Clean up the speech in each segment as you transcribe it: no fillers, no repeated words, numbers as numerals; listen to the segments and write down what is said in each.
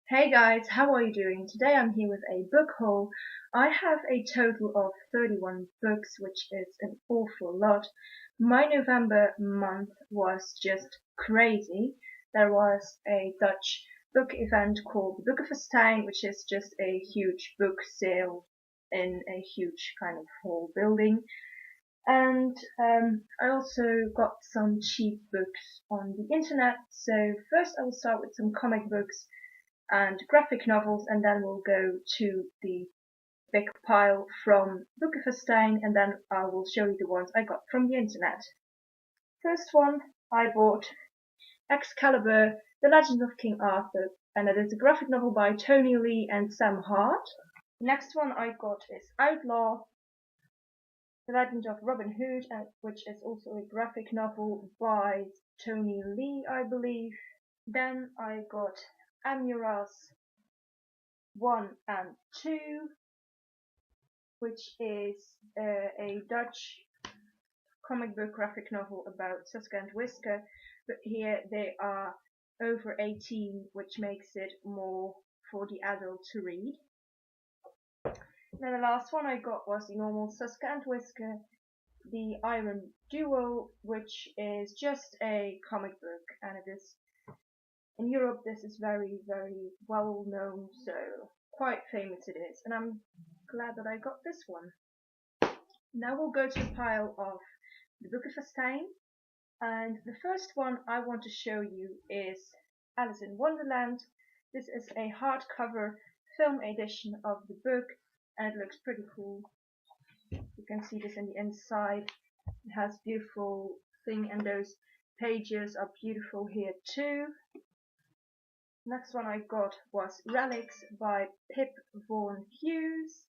Hey guys, how are you doing? Today I'm here with a book haul. I have a total of 31 books, which is an awful lot. My November month was just crazy. There was a Dutch book event called the Book of Festijn, which is just a huge book sale in a huge kind of hall building. And I also got some cheap books on the internet. So first I will start with some comic books and graphic novels, and then we'll go to the big pile from Boekenfestijn, and then I will show you the ones I got from the internet. First one I bought Excalibur, The Legend of King Arthur, and it is a graphic novel by Tony Lee and Sam Hart. The next one I got is Outlaw, The Legend of Robin Hood, which is also a graphic novel by Tony Lee, I believe. Then I got Amura's 1 and 2, which is a Dutch comic book graphic novel about Suska and Whisker, but here they are over 18, which makes it more for the adult to read. Then the last one I got was the normal Suska and Whisker, the Iron Duo, which is just a comic book, and it is in Europe this is very, very well known, so quite famous it is, and I'm glad that I got this one. Now we'll go to the pile of the Book of Festijn, and the first one I want to show you is Alice in Wonderland. This is a hardcover film edition of the book, and it looks pretty cool. You can see this in the inside. It has beautiful thing, and those pages are beautiful here too. Next one I got was Relics by Pip Vaughan Hughes.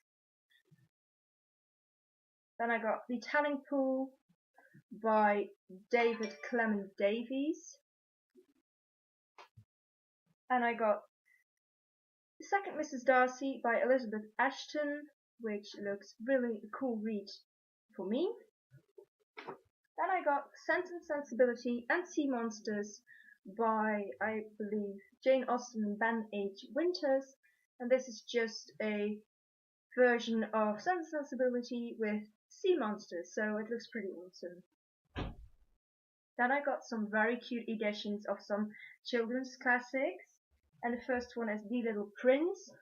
Then I got The Telling Pool by David Clement Davies. And I got The Second Mrs. Darcy by Elizabeth Ashton, which looks really a cool read for me. Then I got Sense and Sensibility and Sea Monsters by, I believe, Jane Austen and Ben H. Winters, and this is just a version of Sense and Sensibility with sea monsters, so it looks pretty awesome. Then I got some very cute editions of some children's classics, and the first one is The Little Prince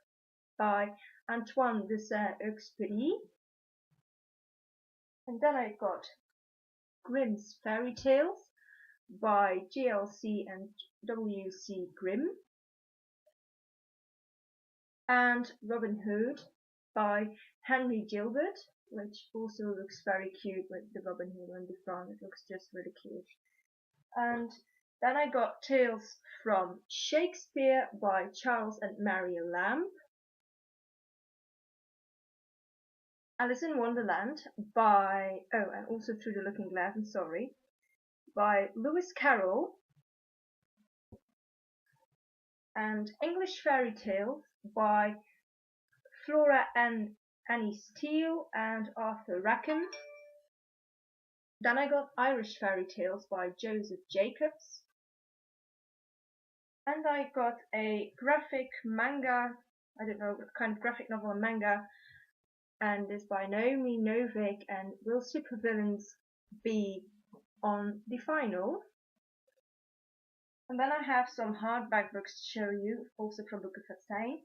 by Antoine de Saint-Exupéry. And then I got Grimm's Fairy Tales by GLC and W.C. Grimm, and Robin Hood by Henry Gilbert, which also looks very cute with the Robin Hood on the front. It looks just really cute. And then I got Tales from Shakespeare by Charles and Mary Lamb, Alice in Wonderland by, and also Through the Looking Glass, I'm sorry, by Lewis Carroll, and English Fairy Tales by Flora and Annie Steele and Arthur Rackham. Then I got Irish Fairy Tales by Joseph Jacobs. And I got a graphic manga, I don't know what kind of graphic novel and manga, and is by Naomi Novik, and Will Supervillains be on the final? And then I have some hardback books to show you, also from Book of Festijn.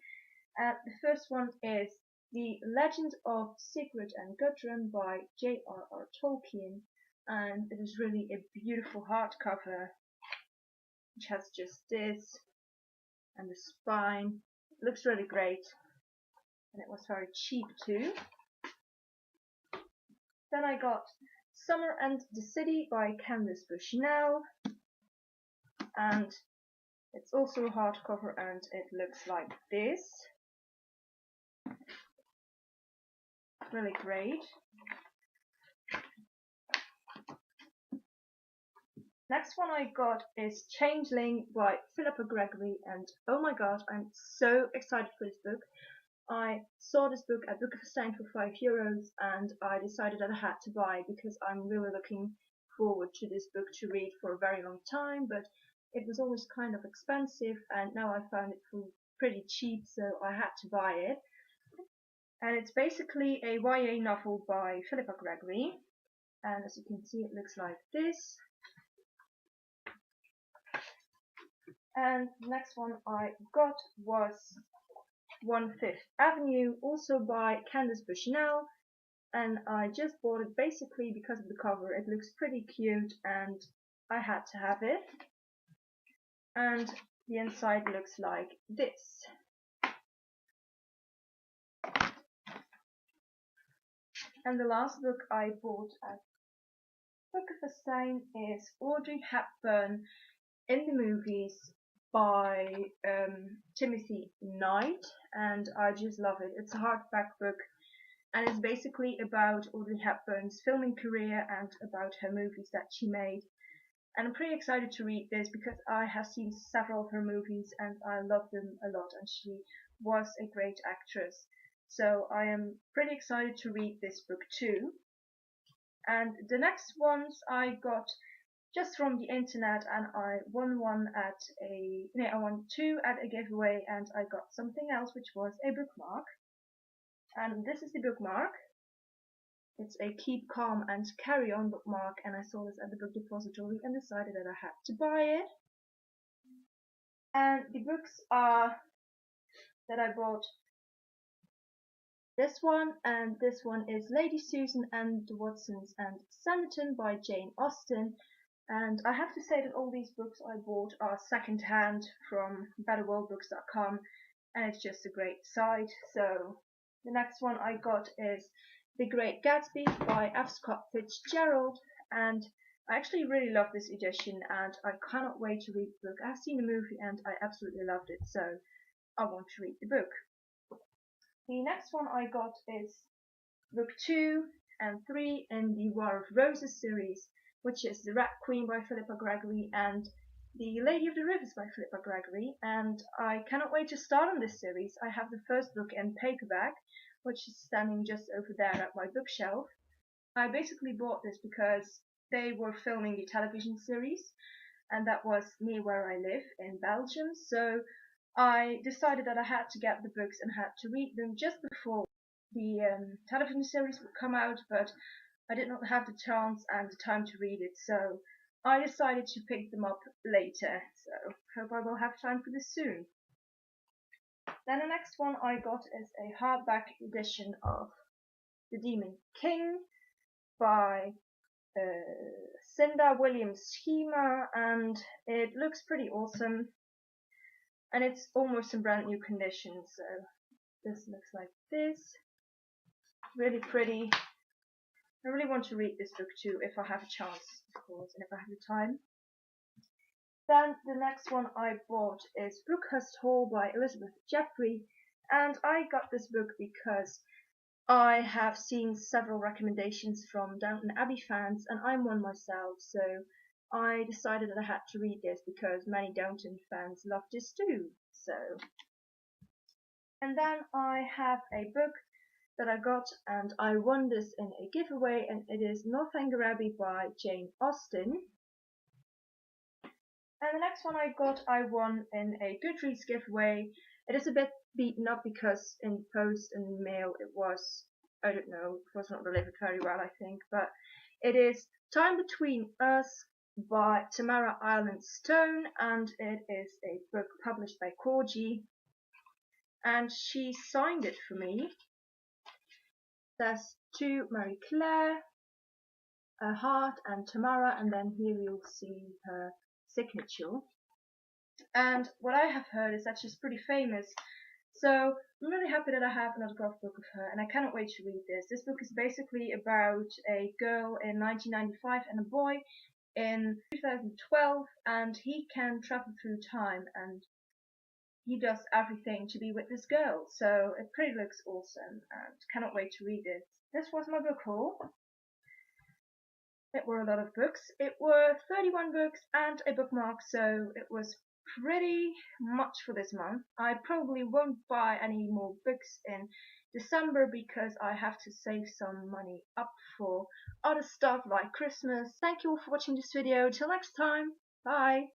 The first one is The Legend of Sigrid and Gudrun by J.R.R. Tolkien, and it is really a beautiful hardcover, which has just this and the spine. It looks really great, and it was very cheap too. Then I got Summer and the City by Candice Bushnell, and it's also a hardcover, and it looks like this. Really great. Next one I got is Changeling by Philippa Gregory, and oh my god, I'm so excited for this book. I saw this book at Book of Festijn for €5, and I decided that I had to buy because I'm really looking forward to this book to read for a very long time, but it was always kind of expensive, and now I found it for pretty cheap, so I had to buy it. And it's basically a YA novel by Philippa Gregory, and as you can see it looks like this. And the next one I got was 1/5 Avenue, also by Candice Bushnell, and I just bought it basically because of the cover. It looks pretty cute and I had to have it. And the inside looks like this. And the last book I bought at Book of Festijn is Audrey Hepburn in the Movies by Timothy Knight, and I just love it. It's a hardback book, and it's basically about Audrey Hepburn's filming career and about her movies that she made. And I'm pretty excited to read this because I have seen several of her movies and I love them a lot, and she was a great actress. So I am pretty excited to read this book too. And the next ones I got just from the internet, and I won two at a giveaway, and I got something else which was a bookmark. And this is the bookmark. It's a Keep Calm and Carry On bookmark, and I saw this at the book depository and decided that I had to buy it. And the books are that I bought this one, and this one is Lady Susan and the Watsons and Sanditon by Jane Austen. And I have to say that all these books I bought are second hand from betterworldbooks.com, and it's just a great site. So the next one I got is The Great Gatsby by F. Scott Fitzgerald, and I actually really love this edition and I cannot wait to read the book. I've seen the movie and I absolutely loved it, so I want to read the book. The next one I got is book 2 and 3 in the War of Roses series, which is The Rat Queen by Philippa Gregory and The Lady of the Rivers by Philippa Gregory, and I cannot wait to start on this series. I have the first book in paperback, which is standing just over there at my bookshelf. I basically bought this because they were filming the television series, and that was near where I live in Belgium, so I decided that I had to get the books and had to read them just before the television series would come out, but I did not have the chance and the time to read it, so I decided to pick them up later, so hope I will have time for this soon. Then the next one I got is a hardback edition of The Demon King by Cinda Williams-Schema, and it looks pretty awesome, and it's almost in brand new condition. So this looks like this, really pretty. I really want to read this book too if I have a chance, of course, and if I have the time. Then the next one I bought is Brookhurst Hall by Elizabeth Jeffrey, and I got this book because I have seen several recommendations from Downton Abbey fans, and I'm one myself, so I decided that I had to read this because many Downton fans love this too. So, and then I have a book that I got, and I won this in a giveaway, and it is Northanger Abbey by Jane Austen. And the next one I got, I won in a Goodreads giveaway. It is a bit beaten up because in post and mail it was, I don't know, it was not delivered very well, I think, but it is Time Between Us by Tamara Ireland Stone, and it is a book published by Corgi, and she signed it for me. It says to Marie Claire, a heart, and Tamara, and then here you'll see her signature. And what I have heard is that she's pretty famous, so I'm really happy that I have an autographed book of her, and I cannot wait to read this. This book is basically about a girl in 1995 and a boy in 2012, and he can travel through time, and he does everything to be with this girl, so it pretty looks awesome, and cannot wait to read it. This was my book haul. It were a lot of books. It were 31 books and a bookmark, so it was pretty much for this month. I probably won't buy any more books in December because I have to save some money up for other stuff like Christmas. Thank you all for watching this video. Till next time. Bye.